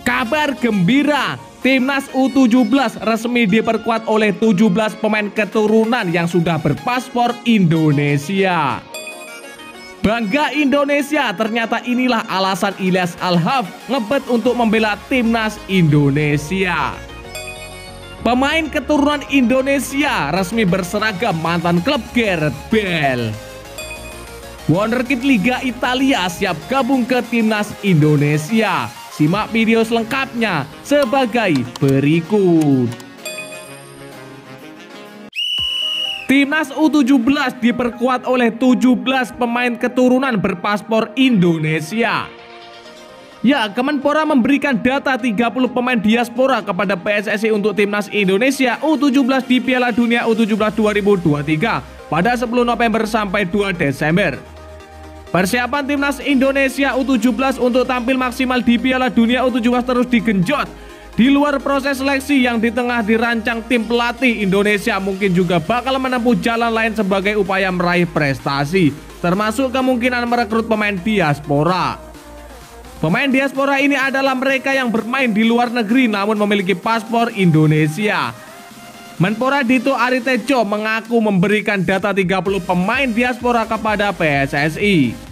Kabar gembira, Timnas U17 resmi diperkuat oleh 17 pemain keturunan yang sudah berpaspor Indonesia. Bangga Indonesia, ternyata inilah alasan Ilyas Al-Haf ngebet untuk membela Timnas Indonesia. Pemain keturunan Indonesia resmi berseragam mantan klub Gareth Bale. Wonderkid Liga Italia siap gabung ke Timnas Indonesia. Simak video selengkapnya sebagai berikut. Timnas U17 diperkuat oleh 17 pemain keturunan berpaspor Indonesia. Ya, Kemenpora memberikan data 30 pemain diaspora kepada PSSI untuk Timnas Indonesia U17 di Piala Dunia U17 2023 pada 10 November sampai 2 Desember. Persiapan Timnas Indonesia U17 untuk tampil maksimal di Piala Dunia U17 terus digenjot. Di luar proses seleksi yang di tengah dirancang tim pelatih, Indonesia mungkin juga bakal menempuh jalan lain sebagai upaya meraih prestasi, termasuk kemungkinan merekrut pemain diaspora. Pemain diaspora ini adalah mereka yang bermain di luar negeri namun memiliki paspor Indonesia. Menpora Dito Aritejo mengaku memberikan data 30 pemain diaspora kepada PSSI.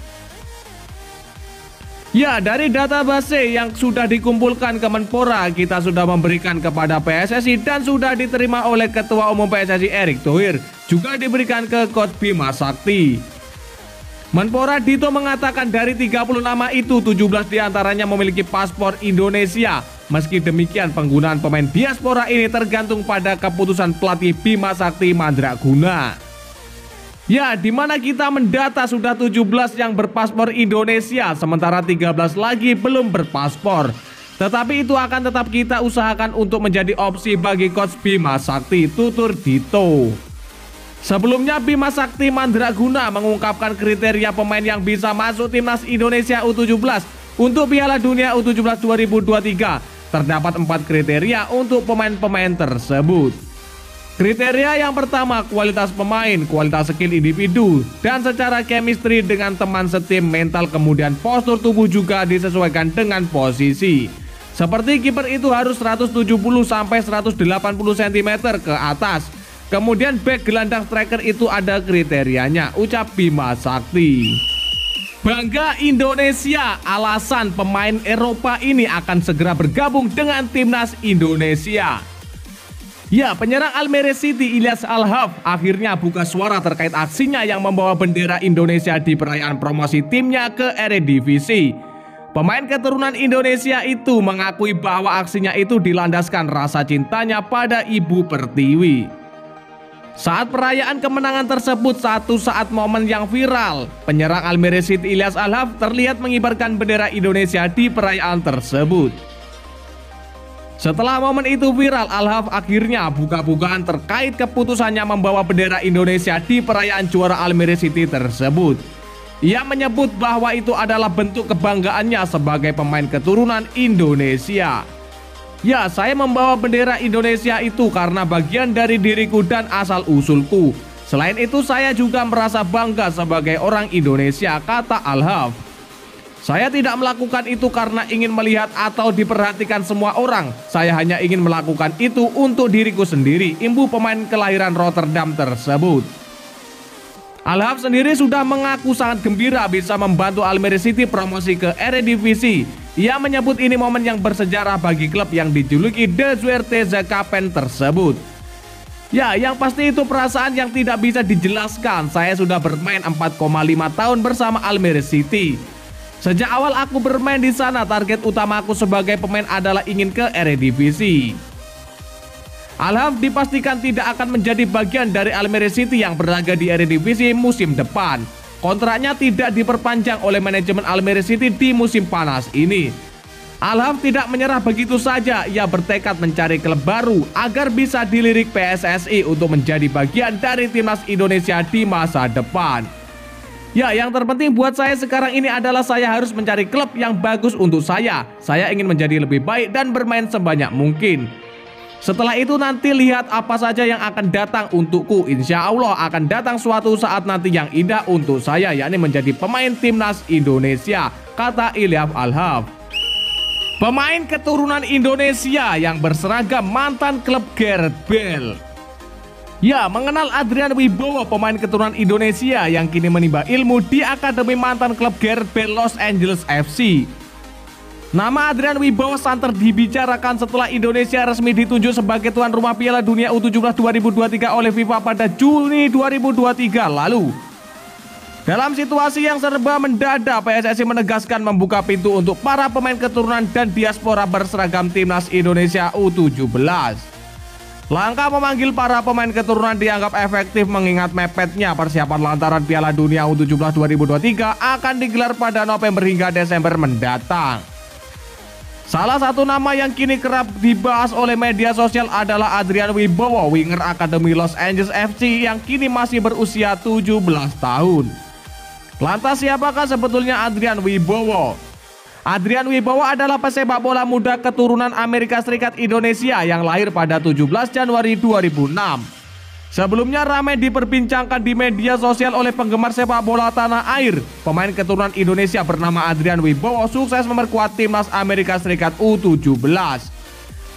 Ya, dari database yang sudah dikumpulkan Kemenpora, kita sudah memberikan kepada PSSI dan sudah diterima oleh Ketua Umum PSSI Erick Thohir, juga diberikan ke Coach Bima Sakti. Menpora Dito mengatakan dari 30 nama itu 17 diantaranya memiliki paspor Indonesia. Meski demikian, penggunaan pemain diaspora ini tergantung pada keputusan pelatih Bima Sakti Mandraguna. Ya, dimana kita mendata sudah 17 yang berpaspor Indonesia, sementara 13 lagi belum berpaspor. Tetapi itu akan tetap kita usahakan untuk menjadi opsi bagi Coach Bima Sakti, tutur Dito. Sebelumnya Bima Sakti Mandraguna mengungkapkan kriteria pemain yang bisa masuk Timnas Indonesia U17 untuk Piala Dunia U17 2023. Terdapat 4 kriteria untuk pemain-pemain tersebut. Kriteria yang pertama, kualitas pemain, kualitas skill individu, dan secara chemistry dengan teman setim, mental, kemudian postur tubuh juga disesuaikan dengan posisi. Seperti kiper itu harus 170-180 cm ke atas. Kemudian back gelandang striker itu ada kriterianya, ucap Bima Sakti. Bangga Indonesia, alasan pemain Eropa ini akan segera bergabung dengan Timnas Indonesia. Ya, penyerang Almere City Ilyas Al-Haf akhirnya buka suara terkait aksinya yang membawa bendera Indonesia di perayaan promosi timnya ke Eredivisie. Pemain keturunan Indonesia itu mengakui bahwa aksinya itu dilandaskan rasa cintanya pada Ibu Pertiwi. Saat perayaan kemenangan tersebut, satu saat momen yang viral, penyerang Almere City Ilyas Al-Haf terlihat mengibarkan bendera Indonesia di perayaan tersebut. Setelah momen itu viral, Al-Haf akhirnya buka-bukaan terkait keputusannya membawa bendera Indonesia di perayaan juara Almere City tersebut. Ia menyebut bahwa itu adalah bentuk kebanggaannya sebagai pemain keturunan Indonesia. Ya, saya membawa bendera Indonesia itu karena bagian dari diriku dan asal-usulku. Selain itu, saya juga merasa bangga sebagai orang Indonesia, kata Al-Haf. Saya tidak melakukan itu karena ingin melihat atau diperhatikan semua orang. Saya hanya ingin melakukan itu untuk diriku sendiri, imbu pemain kelahiran Rotterdam tersebut. Al-Haf sendiri sudah mengaku sangat gembira bisa membantu Almere City promosi ke Eredivisie. Ia menyebut ini momen yang bersejarah bagi klub yang dijuluki De Zwarte Zakapen tersebut. Ya, yang pasti itu perasaan yang tidak bisa dijelaskan. Saya sudah bermain 4,5 tahun bersama Almere City. Sejak awal aku bermain di sana, target utamaku sebagai pemain adalah ingin ke Eredivisie. Al-Haf dipastikan tidak akan menjadi bagian dari Almere City yang berlaga di Eredivisie musim depan. Kontraknya tidak diperpanjang oleh manajemen Almere City di musim panas ini. Al-Haf tidak menyerah begitu saja, ia bertekad mencari klub baru agar bisa dilirik PSSI untuk menjadi bagian dari Timnas Indonesia di masa depan. Ya, yang terpenting buat saya sekarang ini adalah saya harus mencari klub yang bagus untuk saya. Saya ingin menjadi lebih baik dan bermain sebanyak mungkin. Setelah itu nanti lihat apa saja yang akan datang untukku. Insya Allah akan datang suatu saat nanti yang indah untuk saya, yakni menjadi pemain Timnas Indonesia, kata Ilyas Al-Haf. Pemain keturunan Indonesia yang berseragam mantan klub Gareth Bale. Ya, mengenal Adrian Wibowo, pemain keturunan Indonesia yang kini menimba ilmu di akademi mantan klub Gareth Bale Los Angeles FC. Nama Adrian Wibowo santer dibicarakan setelah Indonesia resmi ditunjuk sebagai tuan rumah Piala Dunia U17 2023 oleh FIFA pada Juni 2023 lalu. Dalam situasi yang serba mendadak, PSSI menegaskan membuka pintu untuk para pemain keturunan dan diaspora berseragam timnas Indonesia U17. Langkah memanggil para pemain keturunan dianggap efektif mengingat mepetnya persiapan lantaran Piala Dunia U17 2023 akan digelar pada November hingga Desember mendatang. Salah satu nama yang kini kerap dibahas oleh media sosial adalah Adrian Wibowo, winger Akademi Los Angeles FC yang kini masih berusia 17 tahun. Lantas siapakah sebetulnya Adrian Wibowo? Adrian Wibowo adalah pesepak bola muda keturunan Amerika Serikat Indonesia yang lahir pada 17 Januari 2006. Sebelumnya ramai diperbincangkan di media sosial oleh penggemar sepak bola tanah air. Pemain keturunan Indonesia bernama Adrian Wibowo sukses memperkuat timnas Amerika Serikat U17.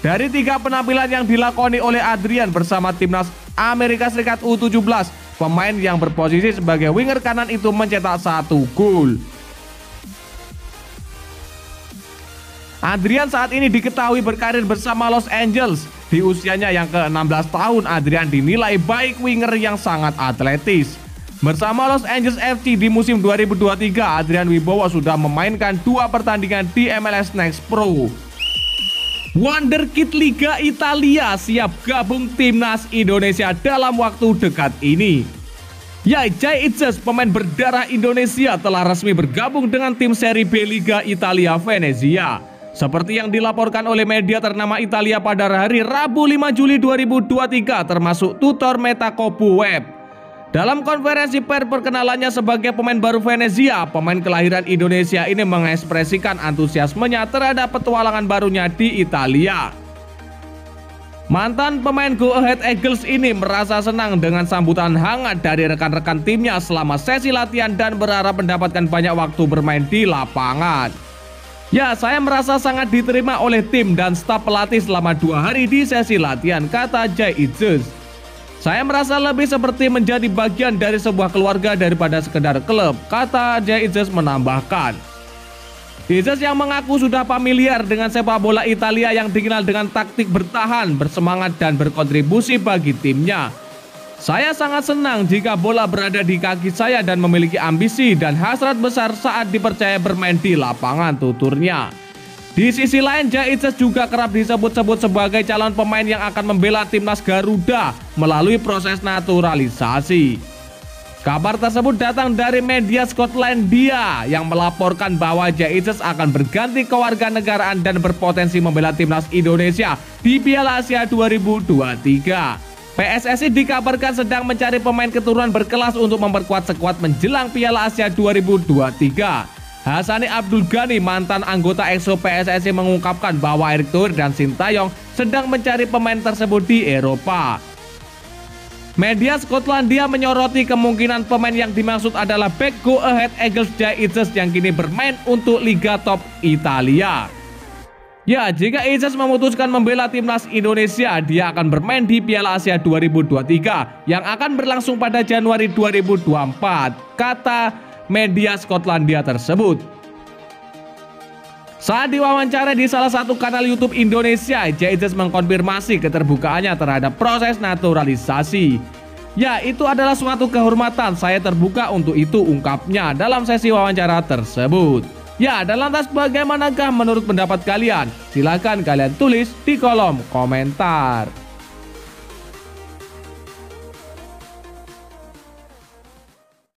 Dari 3 penampilan yang dilakoni oleh Adrian bersama timnas Amerika Serikat U17, pemain yang berposisi sebagai winger kanan itu mencetak 1 gol. Adrian saat ini diketahui berkarir bersama Los Angeles. Di usianya yang ke-16 tahun, Adrian dinilai baik winger yang sangat atletis. Bersama Los Angeles FC di musim 2023, Adrian Wibowo sudah memainkan 2 pertandingan di MLS Next Pro. Wonderkid Liga Italia siap gabung timnas Indonesia dalam waktu dekat ini. Ya, Jay Itzes, pemain berdarah Indonesia, telah resmi bergabung dengan tim Serie B Liga Italia Venezia. Seperti yang dilaporkan oleh media ternama Italia pada hari Rabu 5 Juli 2023 termasuk tutor Metakopu Web. Dalam konferensi pers perkenalannya sebagai pemain baru Venezia, pemain kelahiran Indonesia ini mengekspresikan antusiasmenya terhadap petualangan barunya di Italia. Mantan pemain Go Ahead Eagles ini merasa senang dengan sambutan hangat dari rekan-rekan timnya selama sesi latihan dan berharap mendapatkan banyak waktu bermain di lapangan. Ya, saya merasa sangat diterima oleh tim dan staf pelatih selama 2 hari di sesi latihan, kata Jay Itzes. Saya merasa lebih seperti menjadi bagian dari sebuah keluarga daripada sekedar klub, kata Jay Itzes menambahkan. Itzes yang mengaku sudah familiar dengan sepak bola Italia yang dikenal dengan taktik bertahan, bersemangat dan berkontribusi bagi timnya. Saya sangat senang jika bola berada di kaki saya dan memiliki ambisi dan hasrat besar saat dipercaya bermain di lapangan, tuturnya. Di sisi lain, Jay Itzes juga kerap disebut-sebut sebagai calon pemain yang akan membela timnas Garuda melalui proses naturalisasi. Kabar tersebut datang dari media Skotlandia yang melaporkan bahwa Jay Itzes akan berganti kewarganegaraan dan berpotensi membela timnas Indonesia di Piala Asia 2023. PSSI dikabarkan sedang mencari pemain keturunan berkelas untuk memperkuat skuad menjelang Piala Asia 2023. Hassani Abdul Ghani, mantan anggota EXO PSSI, mengungkapkan bahwa Erick Thohir dan Sintayong sedang mencari pemain tersebut di Eropa. Media Skotlandia menyoroti kemungkinan pemain yang dimaksud adalah bek Go Ahead Eagles Jay Itzes yang kini bermain untuk Liga Top Italia. Ya, jika Itzes memutuskan membela timnas Indonesia, dia akan bermain di Piala Asia 2023 yang akan berlangsung pada Januari 2024, kata media Skotlandia tersebut. Saat diwawancara di salah satu kanal YouTube Indonesia, Jay Itzes mengkonfirmasi keterbukaannya terhadap proses naturalisasi. Ya, itu adalah suatu kehormatan, saya terbuka untuk itu, ungkapnya dalam sesi wawancara tersebut. Ya, dan lantas bagaimanakah menurut pendapat kalian? Silahkan kalian tulis di kolom komentar.